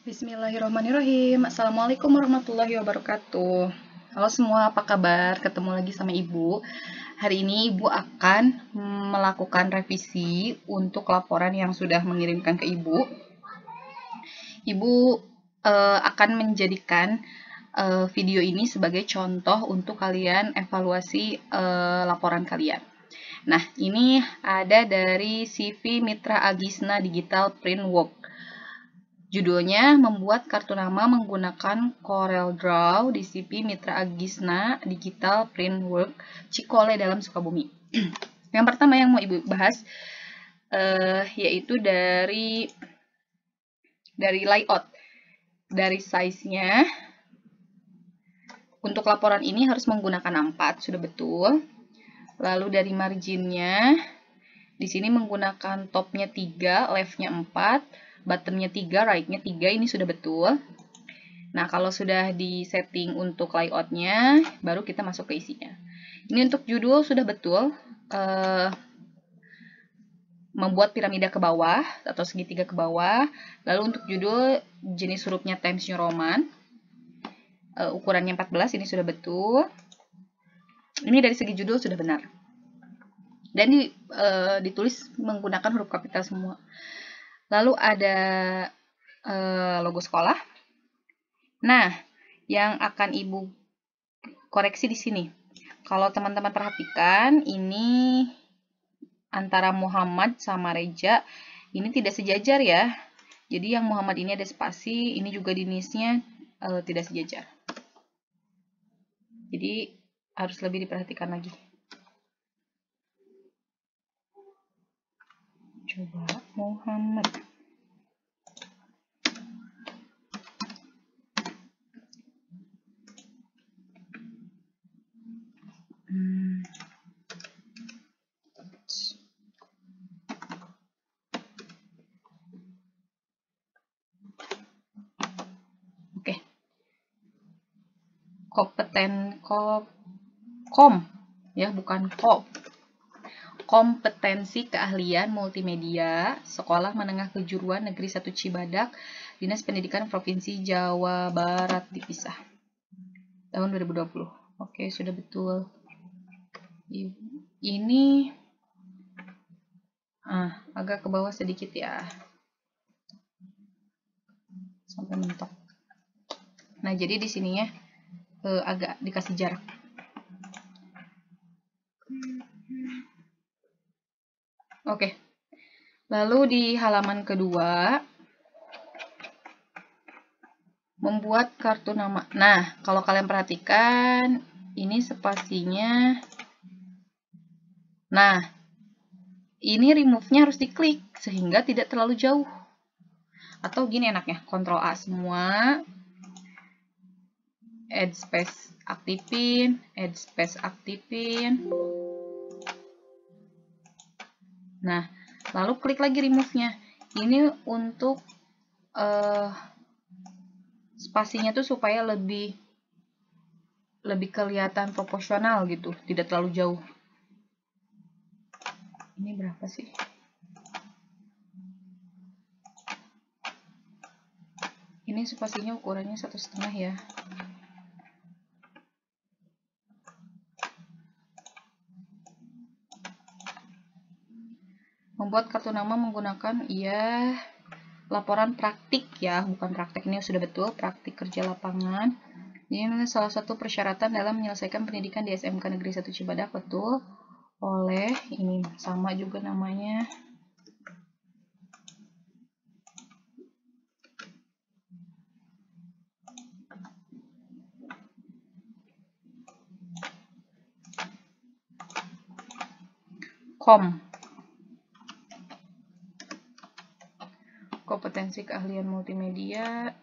Bismillahirrahmanirrahim. Assalamualaikum warahmatullahi wabarakatuh. Halo semua, apa kabar? Ketemu lagi sama Ibu. Hari ini Ibu akan melakukan revisi untuk laporan yang sudah mengirimkan ke Ibu. Ibu akan menjadikan video ini sebagai contoh untuk kalian evaluasi laporan kalian. Nah, ini ada dari CV Mitra Agisna Digital Printwork. Judulnya, membuat kartu nama menggunakan CorelDRAW di CV Mitra Agisna Digital Printwork Cikole dalam Sukabumi. Yang pertama yang mau Ibu bahas yaitu dari layout. Dari size-nya, untuk laporan ini harus menggunakan 4, sudah betul. Lalu dari marginnya, di sini menggunakan topnya 3, left-nya 4, bottom-nya 3, right-nya 3, ini sudah betul. Nah, kalau sudah di setting untuk layout-nya, baru kita masuk ke isinya. Ini untuk judul sudah betul. Membuat piramida ke bawah, atau segitiga ke bawah. Lalu untuk judul, jenis hurufnya Times New Roman. Ukurannya 14, ini sudah betul. Ini dari segi judul sudah benar. Dan ditulis menggunakan huruf kapital semua. Lalu ada logo sekolah. Nah, yang akan Ibu koreksi di sini. Kalau teman-teman perhatikan, ini antara Muhammad sama Reja, ini tidak sejajar ya. Jadi yang Muhammad ini ada spasi, ini juga jenisnya tidak sejajar. Jadi harus lebih diperhatikan lagi. Coba Muhammad. Oke. Ya, bukan kompetensi keahlian multimedia Sekolah Menengah Kejuruan Negeri 1 Cibadak, Dinas Pendidikan Provinsi Jawa Barat dipisah. Tahun 2020. Oke, sudah betul. Ini agak ke bawah sedikit ya. Sampai mentok. Nah, jadi di sininya agak dikasih jarak. Oke. Lalu di halaman kedua, membuat kartu nama. Nah, kalau kalian perhatikan, ini spasinya. Nah, ini remove-nya harus diklik, sehingga tidak terlalu jauh. Atau gini enaknya, Ctrl A semua. Add space aktifin, add space aktifin. Nah, lalu klik lagi remove-nya. Ini untuk spasinya tuh supaya lebih kelihatan proporsional gitu, tidak terlalu jauh. Ini berapa sih? Ini spasinya ukurannya 1,5 ya. Membuat kartu nama menggunakan laporan praktik ya, bukan praktek. Ini sudah betul, praktik kerja lapangan. Ini salah satu persyaratan dalam menyelesaikan pendidikan di SMK Negeri 1 Cibadak, betul. Oleh, ini sama juga namanya. Kompetensi keahlian multimedia.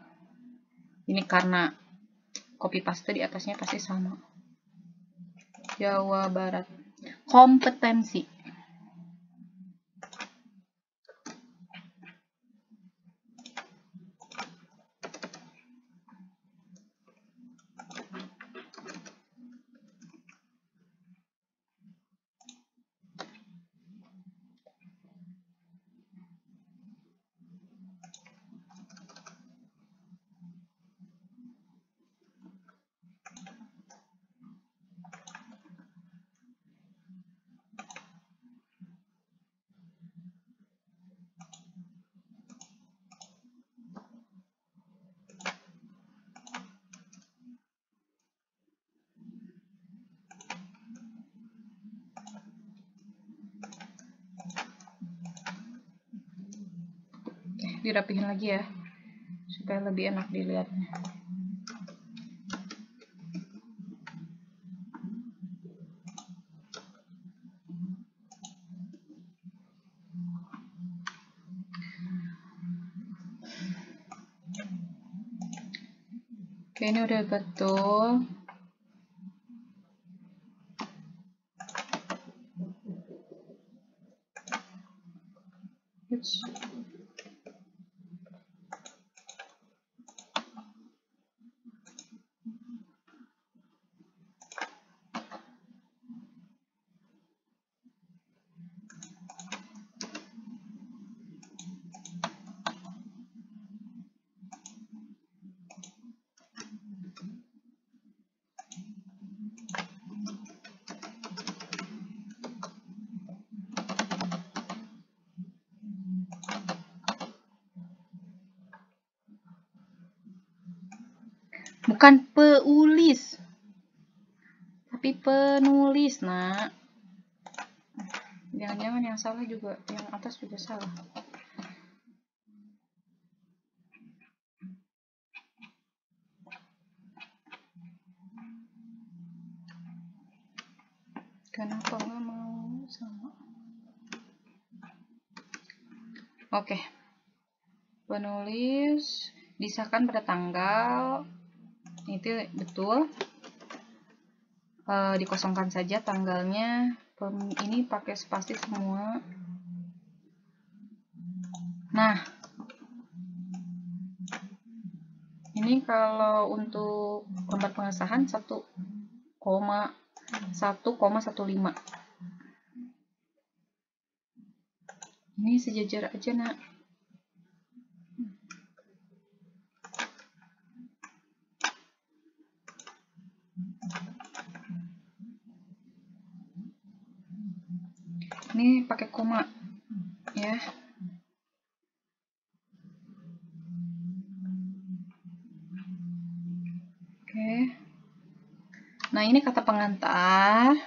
Ini karena copy paste di atasnya pasti sama. Jawa Barat. Kompetensi. dirapihin lagi ya, supaya lebih enak dilihatnya. Oke, ini udah betul. Bukan peulis, tapi penulis, nak. Jangan-jangan yang salah juga, yang atas juga salah. Kenapa nggak mau sama? Oke. Penulis disahkan pada tanggal, itu betul. Dikosongkan saja tanggalnya. Ini pakai spasi semua. Nah, ini kalau untuk lembar pengesahan 1,1,15. Ini sejajar aja, nak. Ini pakai koma ya. Oke. Nah, ini kata pengantar.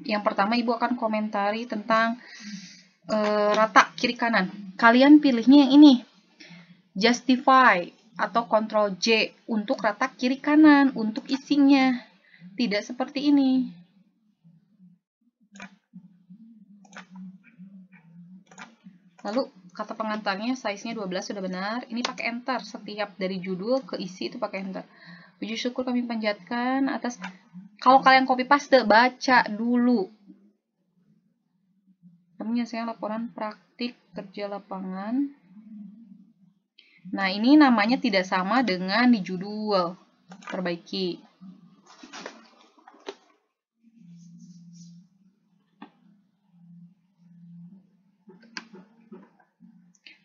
Yang pertama, Ibu akan komentari tentang rata kiri kanan. Kalian pilihnya yang ini. Justify atau Ctrl J untuk rata kiri kanan, untuk isinya. Tidak seperti ini. Lalu kata pengantarnya size-nya 12 sudah benar. Ini pakai enter. Setiap dari judul ke isi itu pakai enter. Puji syukur kami panjatkan atas. Kalau kalian copy paste, baca dulu. Kami menyelesaikan laporan praktik kerja lapangan. Nah, ini namanya tidak sama dengan di judul. Perbaiki.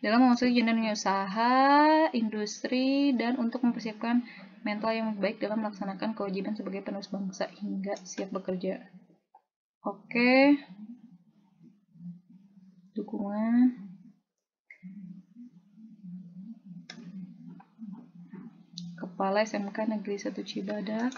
Dalam memasuki dunia usaha, industri, dan untuk mempersiapkan mental yang baik dalam melaksanakan kewajiban sebagai penerus bangsa hingga siap bekerja. Oke. Dukungan. Kepala SMK Negeri 1 Cibadak.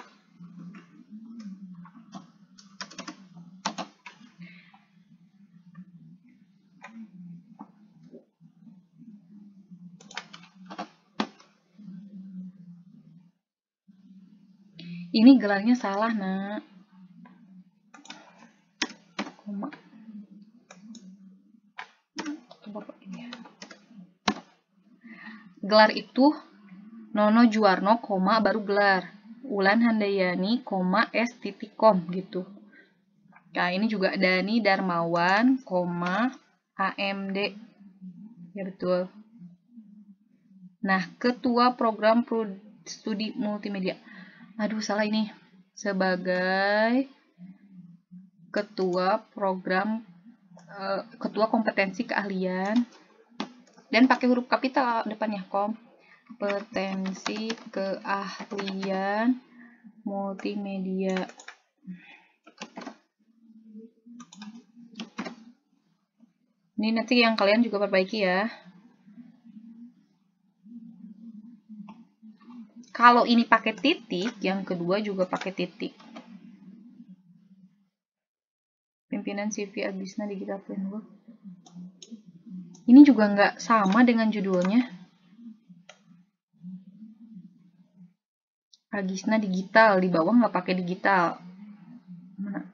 Ini gelarnya salah, nak. Koma. Gelar itu Nono Juwarno, koma, baru gelar. Ulan Handayani, koma, S.com, gitu. Nah, ini juga Dani Darmawan, koma, AMD. Ya, betul. Nah, Ketua Program Studi Multimedia. Aduh, salah ini. Sebagai Ketua Program, Ketua Kompetensi Keahlian. Dan pakai huruf kapital depannya, kompetensi keahlian multimedia. Ini nanti yang kalian juga perbaiki ya. Kalau ini pakai titik, yang kedua juga pakai titik. Pimpinan CV Abisna Digital Framework. Ini juga nggak sama dengan judulnya. Agisna digital, di bawah nggak pakai digital. Mana?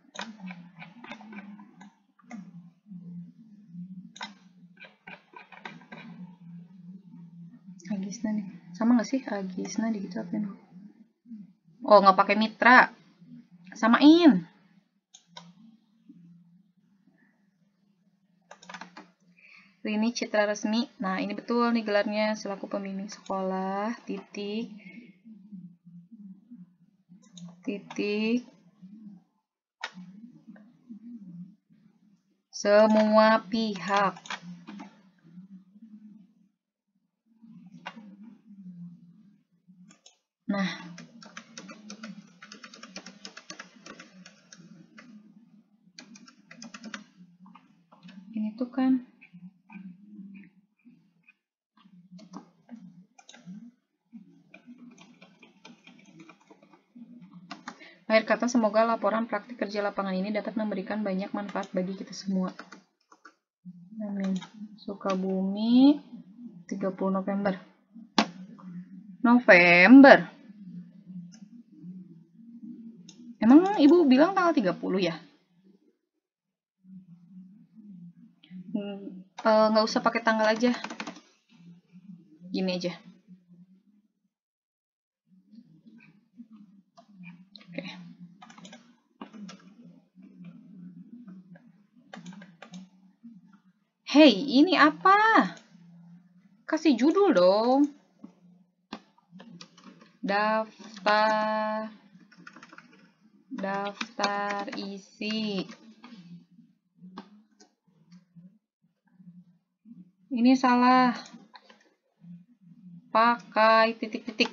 Agisna nih, sama nggak sih Agisna digital? Oh, nggak pakai mitra, samain. Rini Citra Resmi. Nah, ini betul nih gelarnya selaku pembimbing sekolah, titik semua pihak. Nah, ini tuh kan akhir kata, semoga laporan praktik kerja lapangan ini dapat memberikan banyak manfaat bagi kita semua. Amin. Sukabumi, 30 November. Emang Ibu bilang tanggal 30 ya? Nggak usah pakai tanggal aja. Gini aja. Oke. Hey, ini apa? Kasih judul dong. Daftar isi. Ini salah. Pakai titik-titik.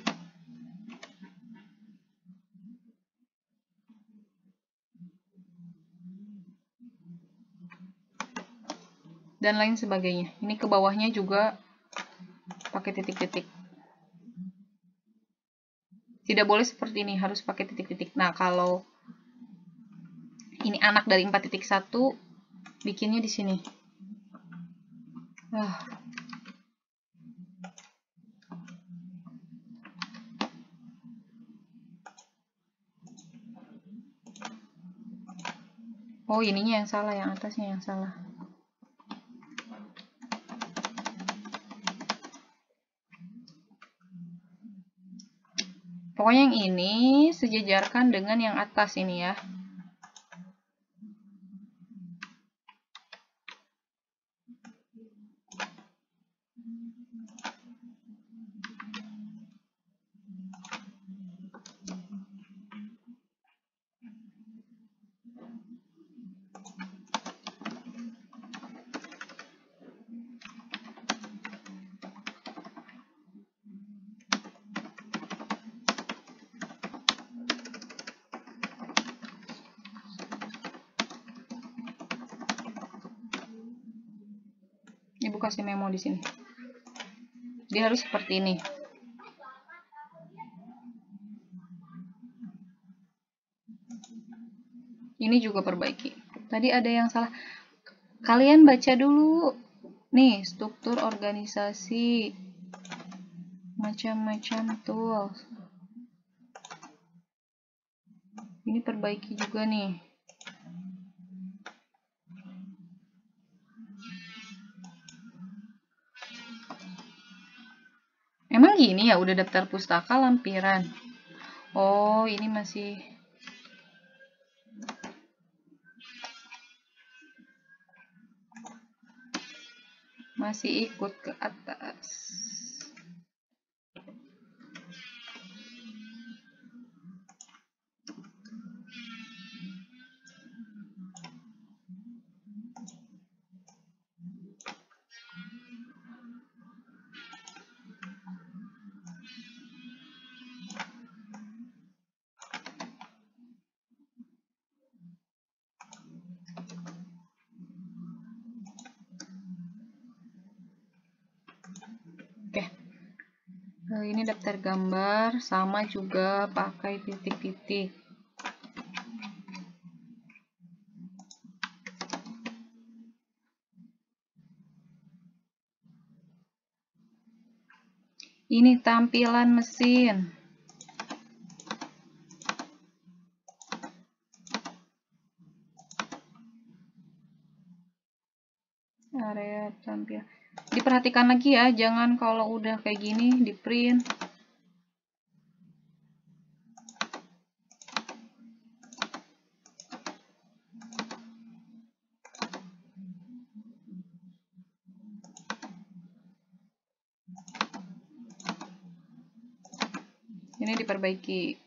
Dan lain sebagainya. Ini ke bawahnya juga pakai titik-titik. Tidak boleh seperti ini, harus pakai titik-titik. Nah, kalau ini anak dari 4.1, bikinnya di sini. Oh, ininya yang salah, yang atasnya yang salah. Pokoknya yang ini sejajarkan dengan yang atas ini ya. Ibu kasih memo di sini. Dia harus seperti ini. Ini juga perbaiki. Tadi ada yang salah. Kalian baca dulu. Nih, struktur organisasi. Macam-macam tuh. Ini perbaiki juga nih. Emang gini ya, udah daftar pustaka lampiran. Oh, ini masih ikut ke atas. Ini daftar gambar, sama juga pakai titik-titik. Ini tampilan mesin. Area tampil. Diperhatikan lagi ya, jangan kalau udah kayak gini di print. Ini diperbaiki.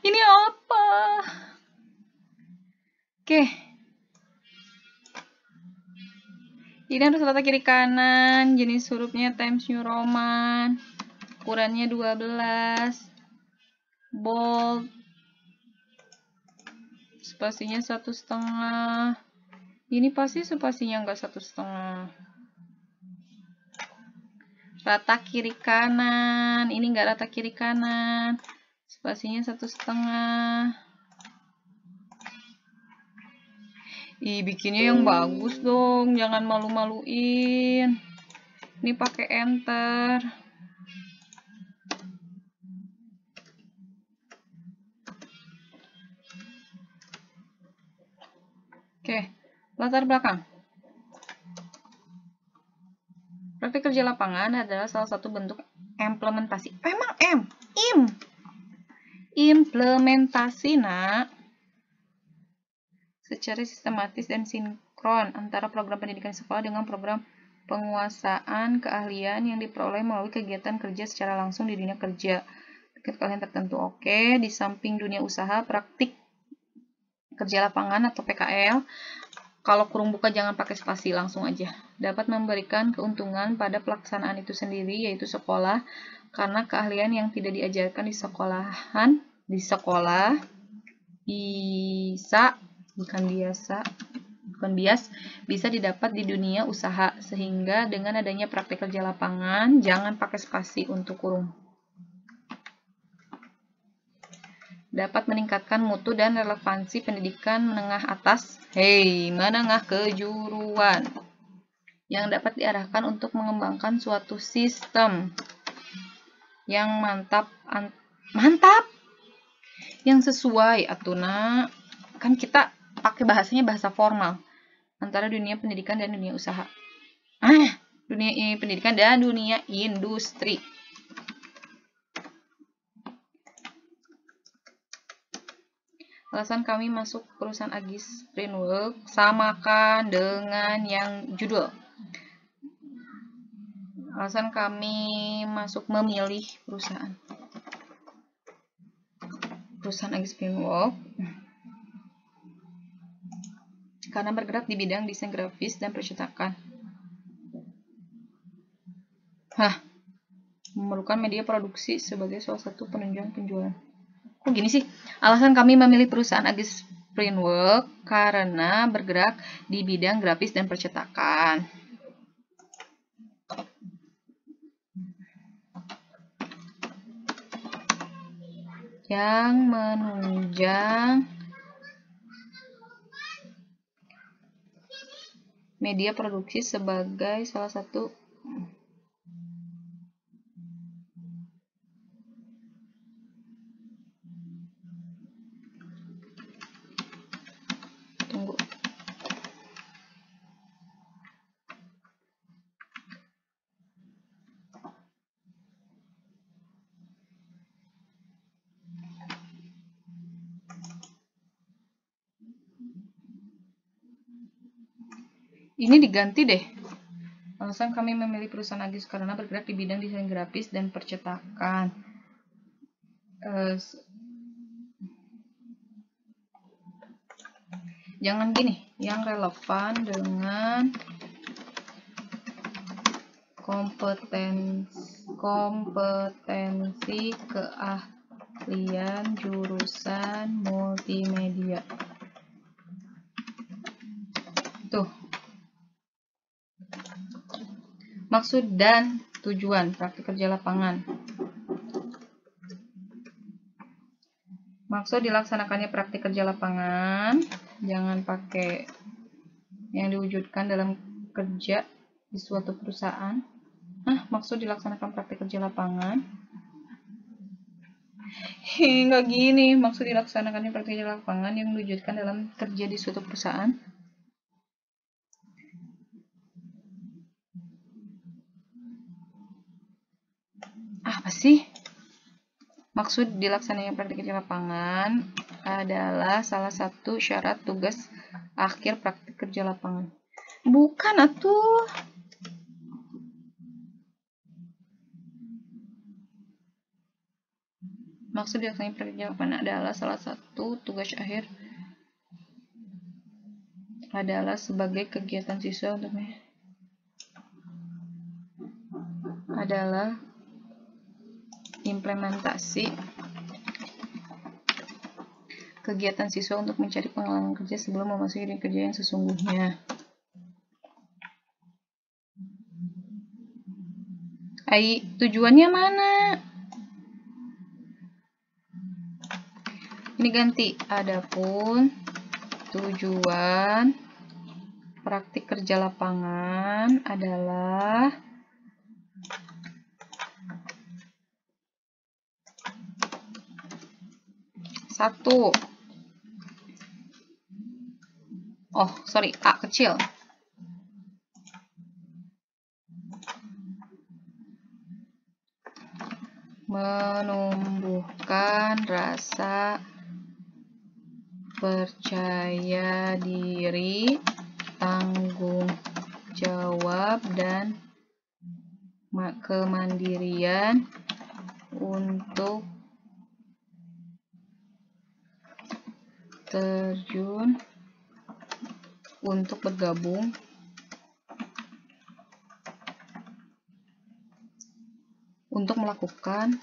Ini apa? Oke. Ini harus letak kiri kanan, jenis hurufnya Times New Roman, ukurannya 12, bold, spasinya 1,5. Ini pasti spasinya enggak 1,5. Rata kiri kanan, ini enggak rata kiri kanan, spasinya 1,5. Ih, bikinnya yang bagus dong, jangan malu-maluin. Ini pakai enter. Oke, latar belakang. Praktik kerja lapangan adalah salah satu bentuk implementasi. Emang implementasi, nak, secara sistematis dan sinkron antara program pendidikan sekolah dengan program penguasaan keahlian yang diperoleh melalui kegiatan kerja secara langsung di dunia kerja. Keahlian tertentu. Oke, di samping dunia usaha, praktik kerja lapangan atau PKL, kalau kurung buka jangan pakai spasi, langsung aja. Dapat memberikan keuntungan pada pelaksanaan itu sendiri, yaitu sekolah, karena keahlian yang tidak diajarkan di sekolah bisa didapat di dunia usaha, sehingga dengan adanya praktik kerja lapangan jangan pakai spasi untuk kurung. Dapat meningkatkan mutu dan relevansi pendidikan menengah atas, menengah kejuruan, yang dapat diarahkan untuk mengembangkan suatu sistem yang mantap, yang sesuai atuna. Kan kita pakai bahasanya bahasa formal antara dunia pendidikan dan dunia usaha. Dunia pendidikan dan dunia industri. Alasan kami masuk perusahaan Agis Framework, samakan dengan yang judul. Alasan kami memilih perusahaan Agis Framework karena bergerak di bidang desain grafis dan percetakan. Memerlukan media produksi sebagai salah satu penunjang penjualan. Kok gini sih? Alasan kami memilih perusahaan Agis Framework karena bergerak di bidang grafis dan percetakan. Yang menunjang media produksi sebagai salah satu ini diganti deh. Alasan kami memilih perusahaan Agis karena bergerak di bidang desain grafis dan percetakan. Jangan gini, yang relevan dengan kompetensi keahlian jurusan multimedia. Tuh. Maksud dan tujuan praktik kerja lapangan. Maksud dilaksanakannya praktik kerja lapangan, jangan pakai yang diwujudkan dalam kerja di suatu perusahaan. Maksud dilaksanakan praktik kerja lapangan. Nggak gini, maksud dilaksanakannya praktik kerja lapangan yang diwujudkan dalam kerja di suatu perusahaan. Apa sih? Maksud dilaksananya praktik kerja lapangan adalah salah satu syarat tugas akhir praktik kerja lapangan. Bukan atuh. Maksud dilaksananya praktik kerja lapangan adalah salah satu tugas akhir adalah sebagai kegiatan siswa untuk adalah implementasi kegiatan siswa untuk mencari pengalaman kerja sebelum memasuki dunia kerja yang sesungguhnya. Tujuannya mana? Ini ganti. Adapun tujuan praktik kerja lapangan adalah satu. A kecil. Menumbuhkan rasa percaya diri, tanggung jawab, dan kemandirian untuk terjun untuk bergabung untuk melakukan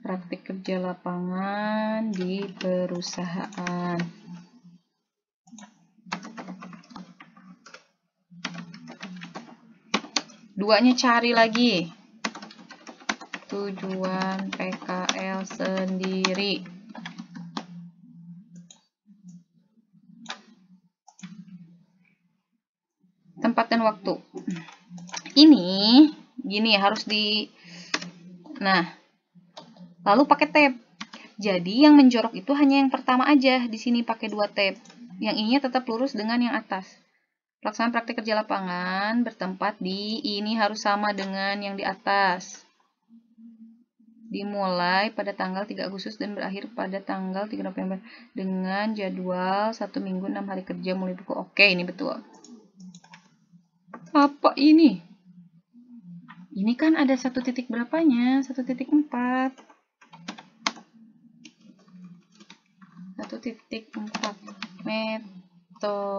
praktik kerja lapangan di perusahaan. Duanya cari lagi. Tujuan PKL sendiri. Tempat dan waktu. Ini gini harus lalu pakai tab. Jadi yang menjorok itu hanya yang pertama aja. Di sini pakai 2 tab. Yang ininya tetap lurus dengan yang atas. Pelaksanaan praktik kerja lapangan bertempat di ini harus sama dengan yang di atas. Dimulai pada tanggal 3 Agustus dan berakhir pada tanggal 3 November dengan jadwal 1 minggu 6 hari kerja mulai buku. Oke, ini betul. Apa ini? Ini kan ada 1 titik berapanya? 1.4. 1.4. Metode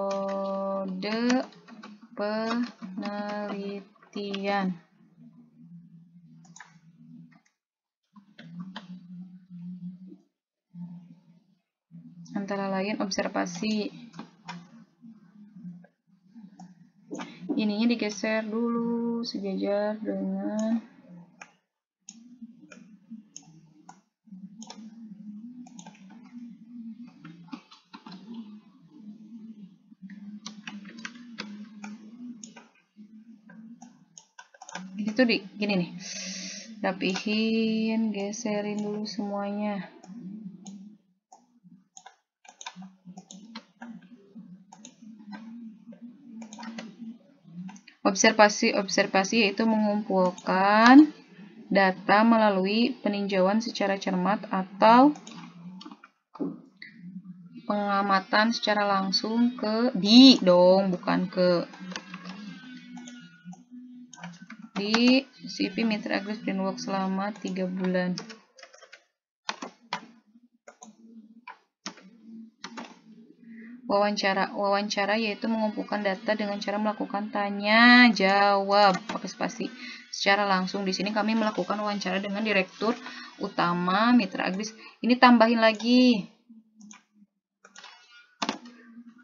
penelitian. Antara lain observasi. Ininya digeser dulu sejajar dengan ini tuh gini nih. Rapihin, geserin dulu semuanya. Observasi yaitu mengumpulkan data melalui peninjauan secara cermat atau pengamatan secara langsung di CV Mitra Agris Brainwork selama 3 bulan. Wawancara yaitu mengumpulkan data dengan cara melakukan tanya jawab pakai spasi secara langsung. Di sini kami melakukan wawancara dengan Direktur Utama Mitra Agris. Ini tambahin lagi.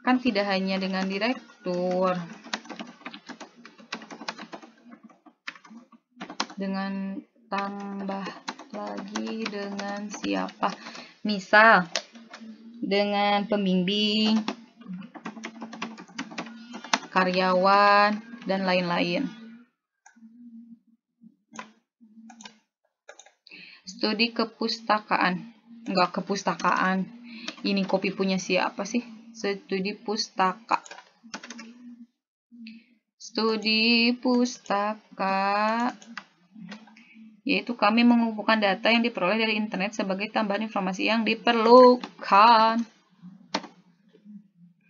Kan tidak hanya dengan direktur, dengan tambah lagi dengan siapa, misal dengan pembimbing, karyawan, dan lain-lain. Studi kepustakaan, enggak kepustakaan, ini kopi punya siapa sih? Studi pustaka. Studi pustaka yaitu kami mengumpulkan data yang diperoleh dari internet sebagai tambahan informasi yang diperlukan.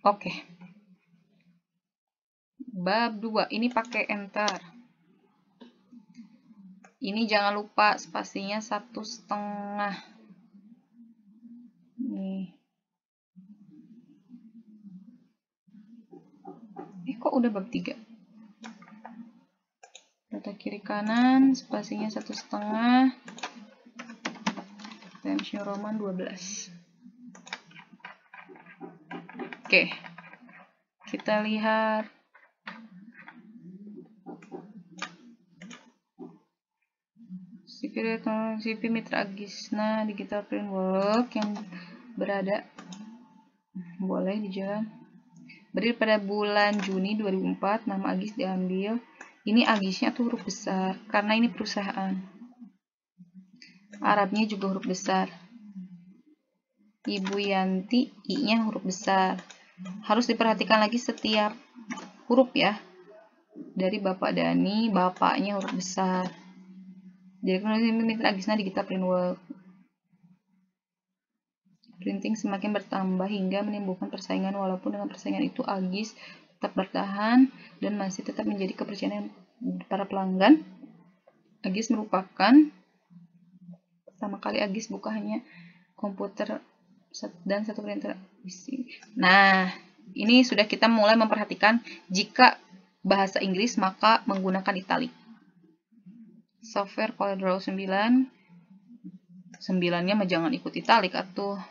Oke. Bab 2, ini pakai enter. Ini jangan lupa spasinya 1,5. Nih. Kok udah bab 3? Data kiri kanan, spasinya 1,5. Times New Roman 12. Oke. Kita lihat. CP Mitra Agisna Digital Framework yang berada boleh dijalan. Berdiri pada bulan Juni 2004, nama Agis diambil. Ini Agisnya tuh huruf besar karena ini perusahaan. Arabnya juga huruf besar. Ibu Yanti, I-nya huruf besar. Harus diperhatikan lagi setiap huruf ya. Dari Bapak Dani, bapaknya huruf besar. Jadi Mitra Agisna Digital Framework. Printing semakin bertambah hingga menimbulkan persaingan, walaupun dengan persaingan itu Agis tetap bertahan dan masih tetap menjadi kepercayaan para pelanggan. Agis merupakan pertama kali Agis buka hanya komputer dan satu printer isi. Nah, ini sudah kita mulai memperhatikan jika bahasa Inggris maka menggunakan italik. Software CorelDRAW 9. 9-nya mah jangan ikut italik atuh.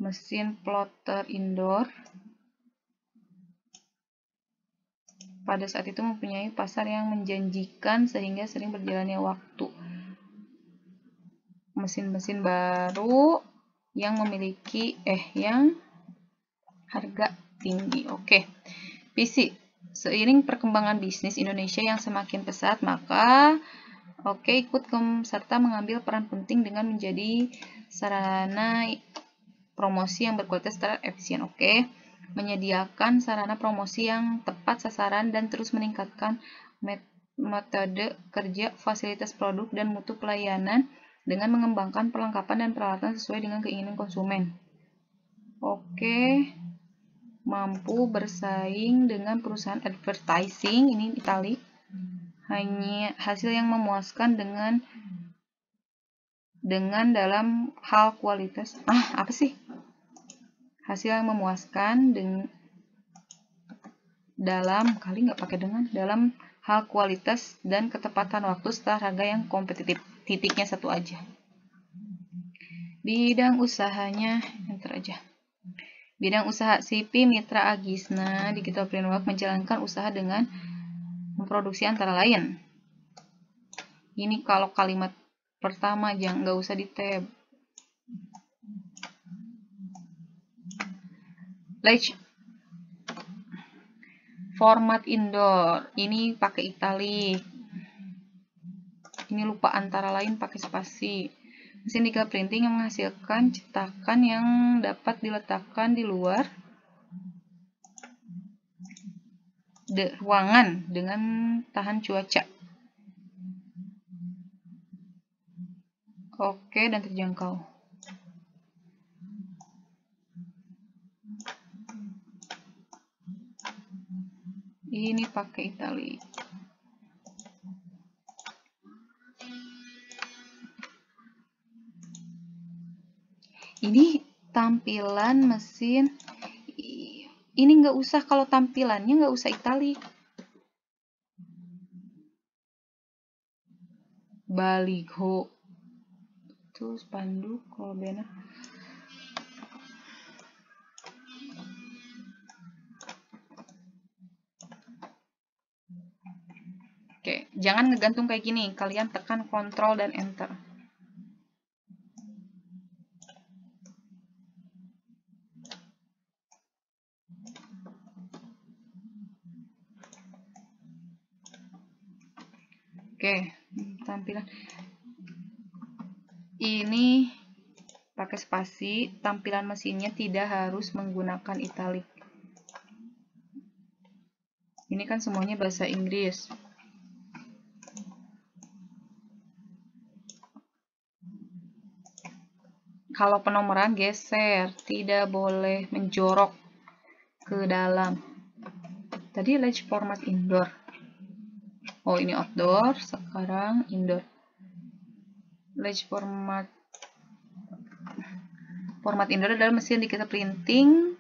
Mesin plotter indoor. Pada saat itu mempunyai pasar yang menjanjikan sehingga sering berjalannya waktu. Mesin-mesin baru yang memiliki yang harga tinggi. Oke. PC. Seiring perkembangan bisnis Indonesia yang semakin pesat, maka ikut serta mengambil peran penting dengan menjadi sarana promosi yang berkualitas secara efisien. Menyediakan sarana promosi yang tepat sasaran dan terus meningkatkan metode kerja, fasilitas produk, dan mutu pelayanan dengan mengembangkan perlengkapan dan peralatan sesuai dengan keinginan konsumen. Mampu bersaing dengan perusahaan advertising, ini italik, hanya hasil yang memuaskan dengan dalam hal kualitas. Hasil yang memuaskan dalam hal kualitas dan ketepatan waktu serta harga yang kompetitif. Titiknya satu aja. Bidang usahanya enter aja. Bidang usaha CP Mitra Agisna Digital Framework menjalankan usaha dengan memproduksi antara lain. Ini kalau kalimat pertama jangan nggak usah di tab. Large format indoor, ini pakai italik. Ini lupa antara lain pakai spasi. Mesin digital printing yang menghasilkan cetakan yang dapat diletakkan di luar ruangan dengan tahan cuaca. Dan terjangkau. Ini pakai italik. Ini tampilan mesin. Ini nggak usah, kalau tampilannya nggak usah italik. Baliho. Itu spanduk kalau benar. Oke, jangan ngegantung kayak gini. Kalian tekan Ctrl dan Enter. Oke, tampilan ini pakai spasi. Tampilan mesinnya tidak harus menggunakan italik. Ini kan semuanya bahasa Inggris. Kalau penomoran geser, tidak boleh menjorok ke dalam. Tadi ledge format indoor. Oh, ini outdoor, sekarang indoor. Ledge format indoor adalah mesin digital printing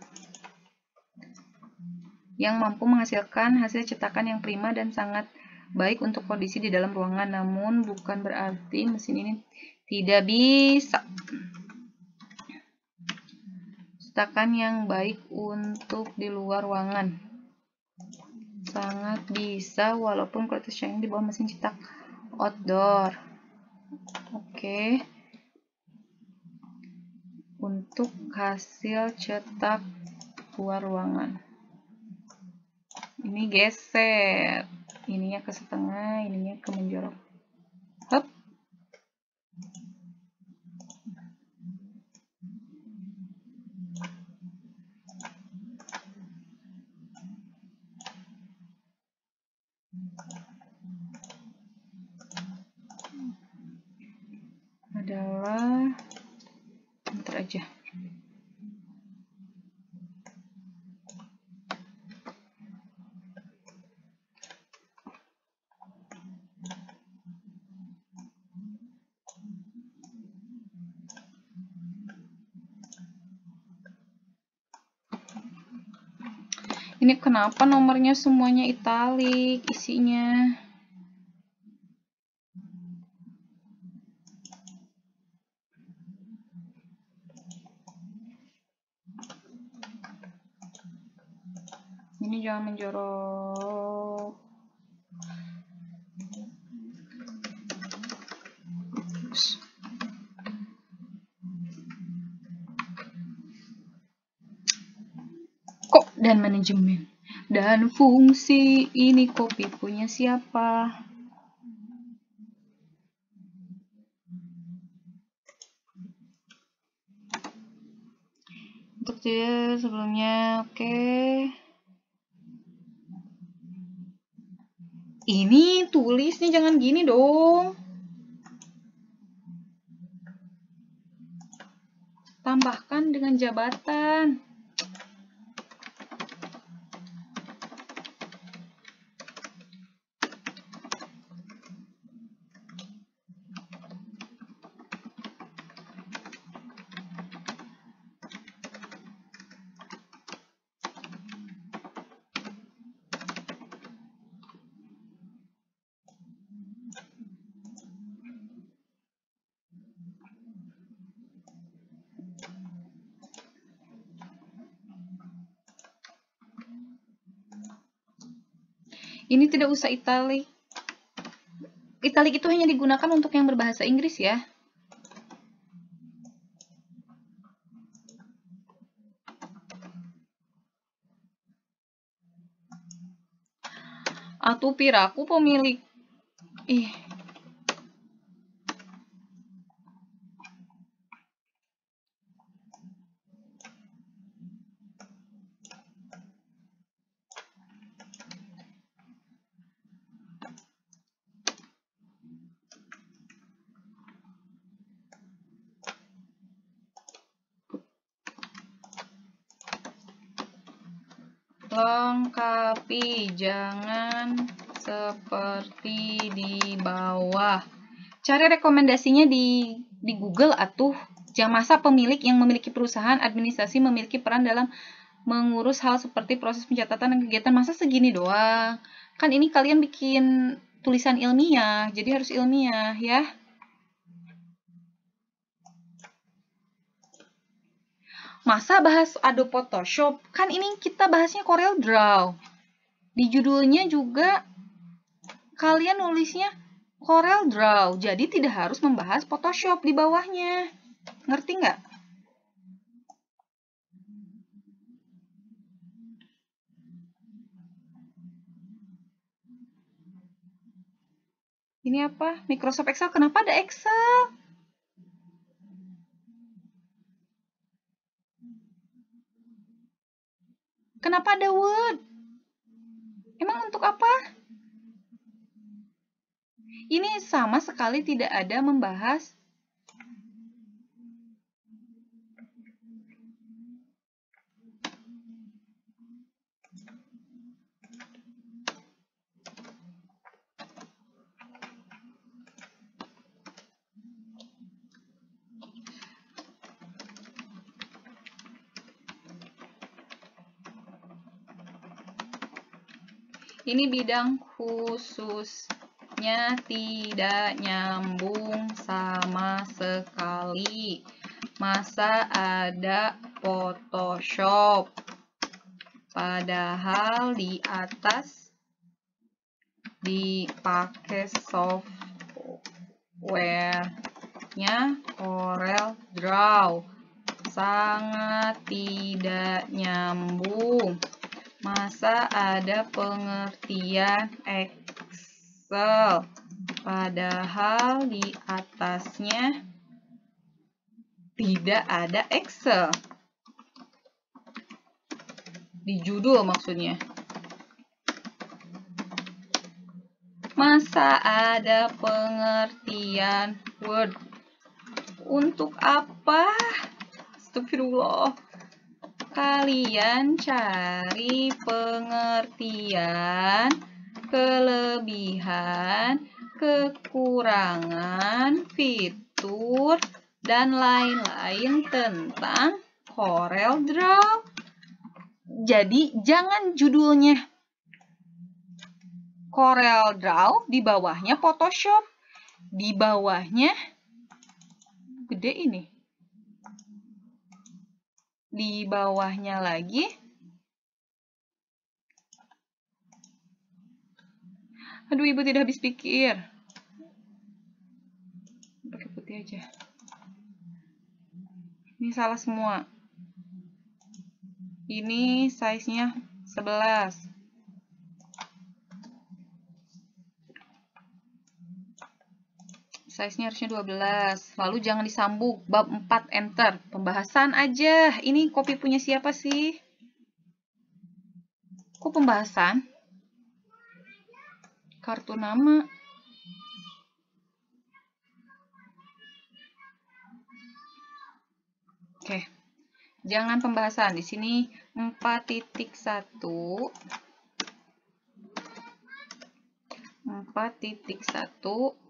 yang mampu menghasilkan hasil cetakan yang prima dan sangat baik untuk kondisi di dalam ruangan. Namun bukan berarti mesin ini tidak bisa cetakan yang baik untuk di luar ruangan. Sangat bisa walaupun kualitas cetakan di bawah mesin cetak outdoor. Oke. Untuk hasil cetak luar ruangan. Ini geser. Ininya ke setengah, ininya ke menjorok. Hop. Adalah enter aja. Ini kenapa nomornya semuanya italik isinya? Ini jangan menjorok. Kok dan manajemen dan fungsi ini copy punya siapa? Untuk dia sebelumnya, oke. Ini tulisnya jangan gini dong. Tambahkan dengan jabatan. Ini tidak usah italik. Italik itu hanya digunakan untuk yang berbahasa Inggris ya. Atuh piraku pemilik. Lengkapi, jangan seperti di bawah. Cari rekomendasinya di Google atuh. Jangan masa pemilik yang memiliki perusahaan administrasi memiliki peran dalam mengurus hal seperti proses pencatatan dan kegiatan. Masa segini doang? Kan ini kalian bikin tulisan ilmiah, jadi harus ilmiah ya. Masa bahas Adobe Photoshop? Kan ini kita bahasnya CorelDRAW. Di judulnya juga kalian nulisnya Corel Draw, jadi tidak harus membahas Photoshop di bawahnya. Ngerti nggak? Ini apa? Microsoft Excel. Kenapa ada Excel? Kenapa ada Word? Emang untuk apa? Ini sama sekali tidak ada membahas ini bidang khususnya tidak nyambung sama sekali. Masa ada Photoshop? Padahal di atas dipakai software-nya Corel Draw. Sangat tidak nyambung. Masa ada pengertian Excel, padahal di atasnya tidak ada Excel. Di judul maksudnya. Masa ada pengertian Word? Untuk apa? Astagfirullah. Kalian cari pengertian, kelebihan, kekurangan, fitur, dan lain-lain tentang Corel Draw. Jadi, jangan judulnya Corel Draw, di bawahnya Photoshop, di bawahnya gede ini. Di bawahnya lagi aduh, ibu tidak habis pikir. Pakai putih aja. Ini salah semua. Ini size-nya 11. Size-nya harusnya 12. Lalu jangan disambung. Bab 4 enter. Pembahasan aja. Ini copy punya siapa sih? Kok pembahasan? Kartu nama. Oke. Jangan pembahasan. Di sini 4.1. 4.1.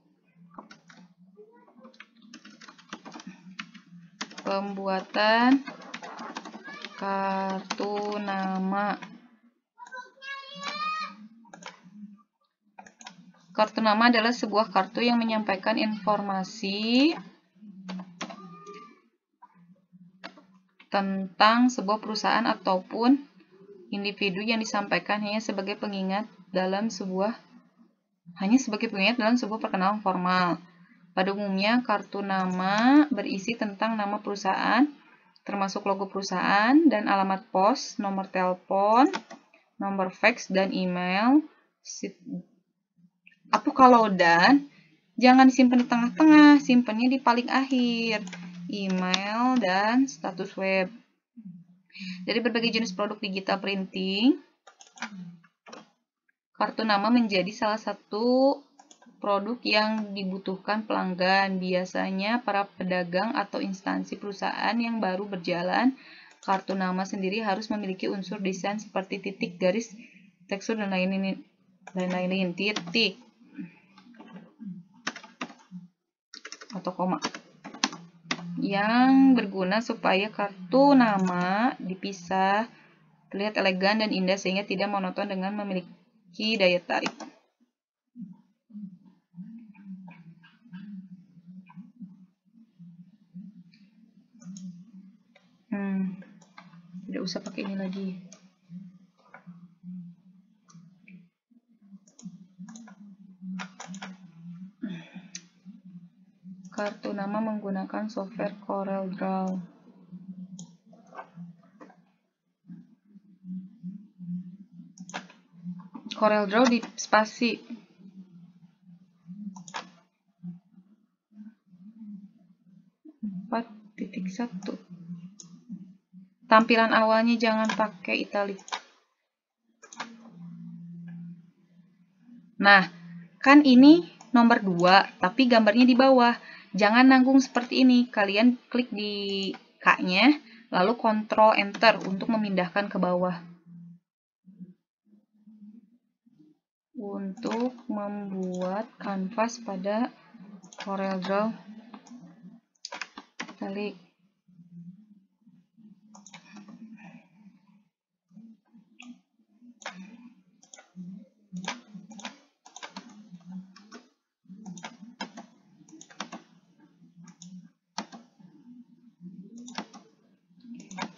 Pembuatan kartu nama. Kartu nama adalah sebuah kartu yang menyampaikan informasi tentang sebuah perusahaan ataupun individu yang disampaikan hanya sebagai pengingat dalam sebuah perkenalan formal. Pada umumnya, kartu nama berisi tentang nama perusahaan, termasuk logo perusahaan dan alamat pos, nomor telepon, nomor fax, dan email. Jangan disimpan di tengah-tengah, simpannya di paling akhir. Email dan status web. Dari berbagai jenis produk digital printing, kartu nama menjadi salah satu produk yang dibutuhkan pelanggan, biasanya para pedagang atau instansi perusahaan yang baru berjalan. Kartu nama sendiri harus memiliki unsur desain seperti titik, garis, tekstur, dan lain-lain. Titik atau koma yang berguna supaya kartu nama dipisah, terlihat elegan dan indah sehingga tidak monoton dengan memiliki daya tarik. Tidak usah pakai ini lagi. kartu nama menggunakan software CorelDRAW. CorelDRAW di spasi. Titik 1. Tampilan awalnya jangan pakai italik. Nah, kan ini nomor 2, tapi gambarnya di bawah. Jangan nanggung seperti ini. Kalian klik di K-nya, lalu Ctrl Enter untuk memindahkan ke bawah. Untuk membuat kanvas pada CorelDRAW italik.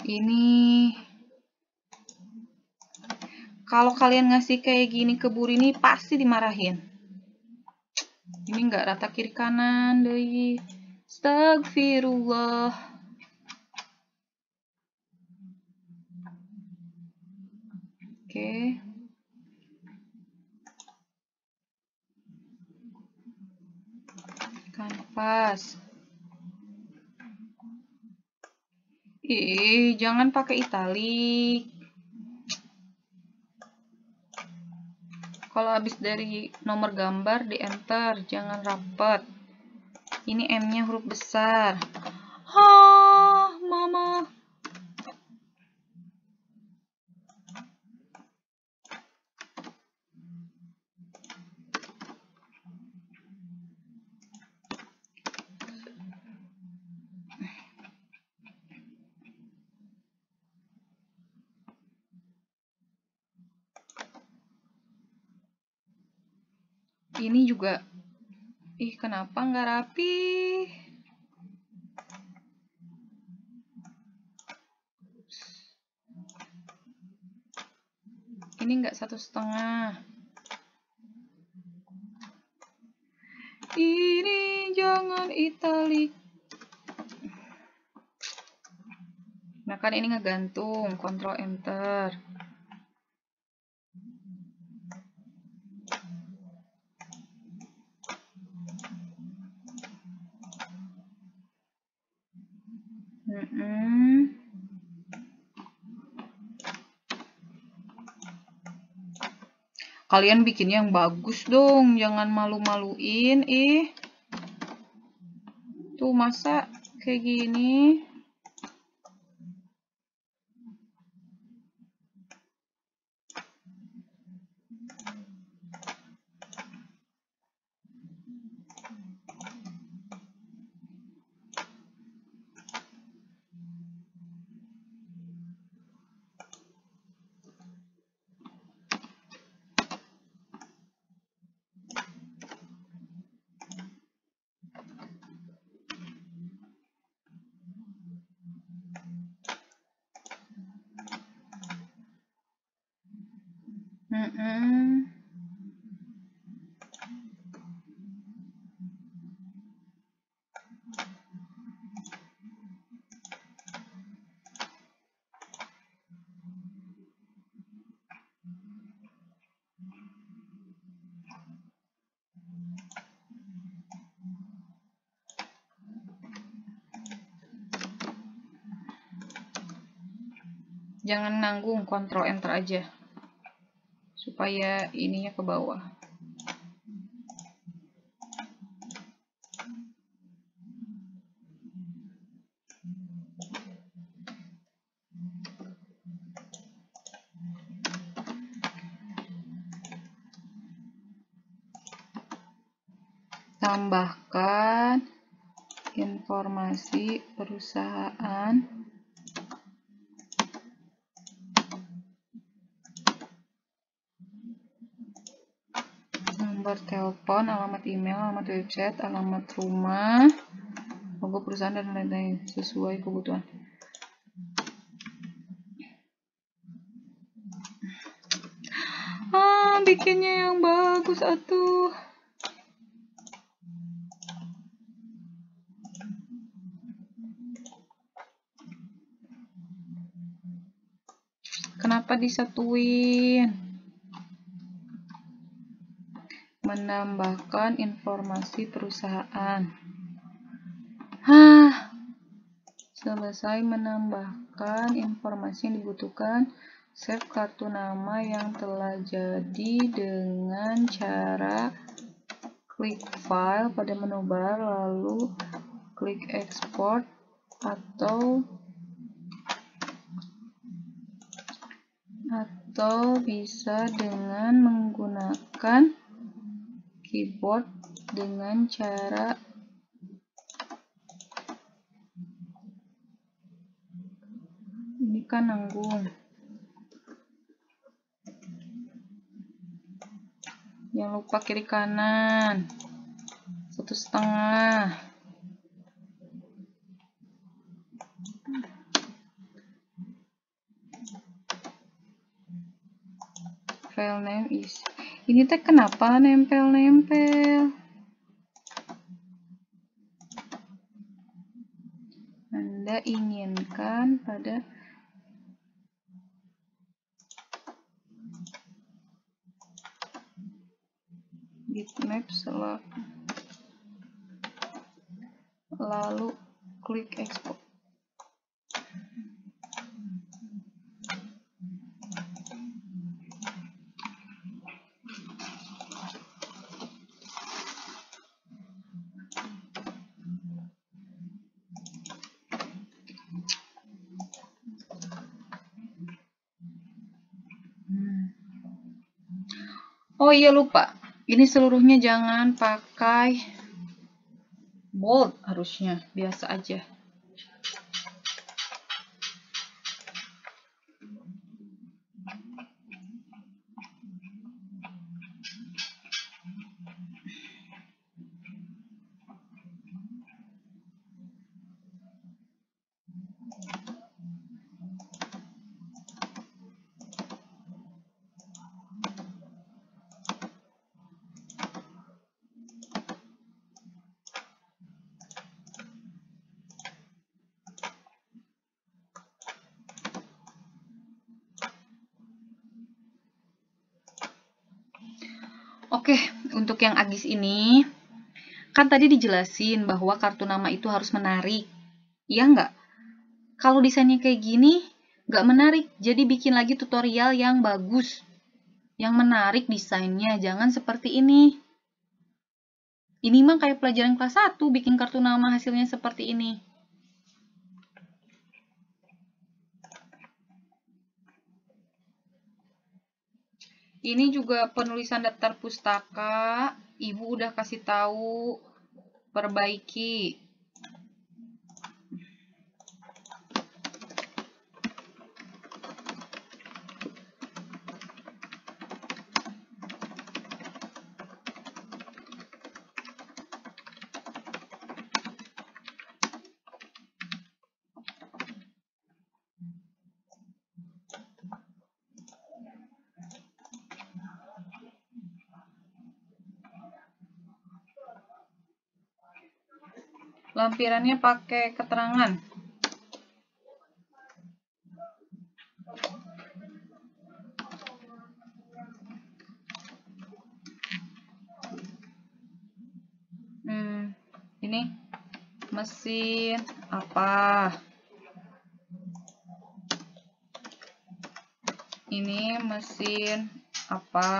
Ini kalau kalian ngasih kayak gini ke Bu Rini pasti dimarahin. Ini enggak rata kiri kanan deh. Astagfirullah. Oke. Kanvas. Jangan pakai italik. Kalau habis dari nomor gambar di enter, jangan rapet. Ini M-nya huruf besar. Mama. Ini juga, kenapa nggak rapi? Ini nggak 1,5. Ini jangan italik. Nah kan ini ngegantung, Ctrl Enter. Kalian bikin yang bagus dong, jangan malu-maluin. Tuh masa kayak gini. Jangan nanggung, Ctrl Enter aja supaya ininya ke bawah. Tambahkan informasi perusahaan, nomor telepon, alamat email, alamat website, alamat rumah, logo perusahaan, dan lain-lain sesuai kebutuhan. Bikinnya yang bagus atuh. Kenapa disatuin? Menambahkan informasi perusahaan. Selesai menambahkan informasi yang dibutuhkan, save kartu nama yang telah jadi dengan cara klik file pada menu bar, lalu klik export atau bisa dengan menggunakan keyboard dengan cara ini kan nanggung. Jangan lupa kiri kanan 1,5. File name is. Ini teh kenapa nempel-nempel? Anda inginkan pada bitmap select, lalu klik export. Oh iya lupa, ini seluruhnya jangan pakai bold, harusnya biasa aja. Oke, untuk yang Agis ini, kan tadi dijelasin bahwa kartu nama itu harus menarik. Iya nggak? Kalau desainnya kayak gini, nggak menarik. Jadi bikin lagi tutorial yang bagus. Yang menarik desainnya, jangan seperti ini. Ini mah kayak pelajaran kelas 1, bikin kartu nama hasilnya seperti ini. Ini juga penulisan daftar pustaka, Ibu udah kasih tahu, perbaiki. Lampirannya pakai keterangan. Ini mesin apa? Ini mesin apa?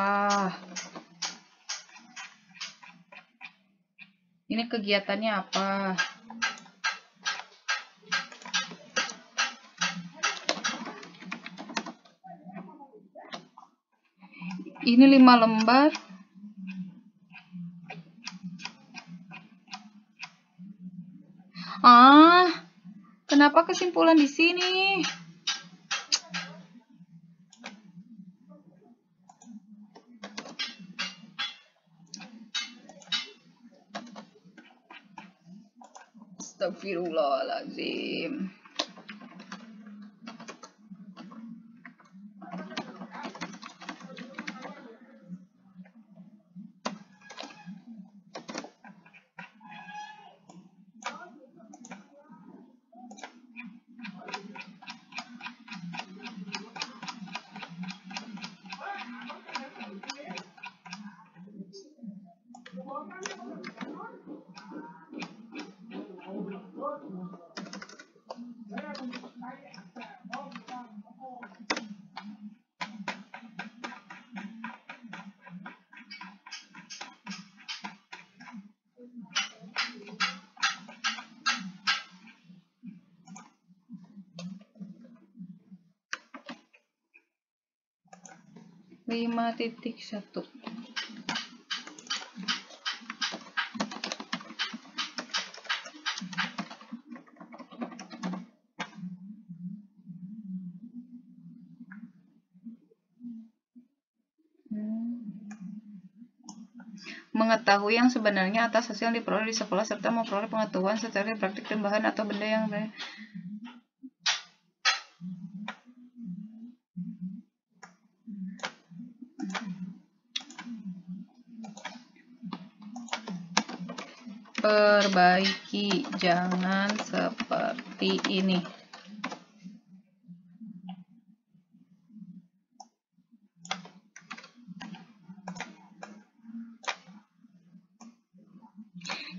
Ini kegiatannya apa? Ini 5 lembar. Kenapa kesimpulan di sini? Astagfirullahaladzim. 5.1. Mengetahui yang sebenarnya atas hasil yang diperoleh di sekolah serta memperoleh pengetahuan secara praktik dan bahan atau benda yang perbaiki, jangan seperti ini.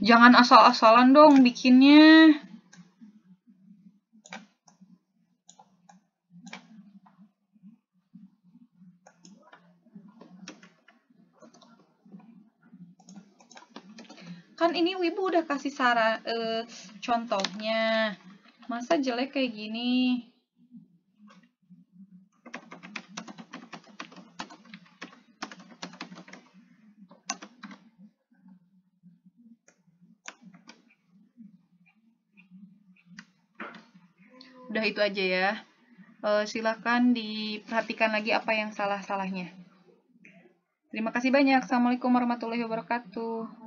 Jangan asal-asalan dong bikinnya. Kan ini Wibu udah kasih saran contohnya. Masa jelek kayak gini? Udah itu aja ya. Silakan diperhatikan lagi apa yang salah-salahnya. Terima kasih banyak. Assalamualaikum warahmatullahi wabarakatuh.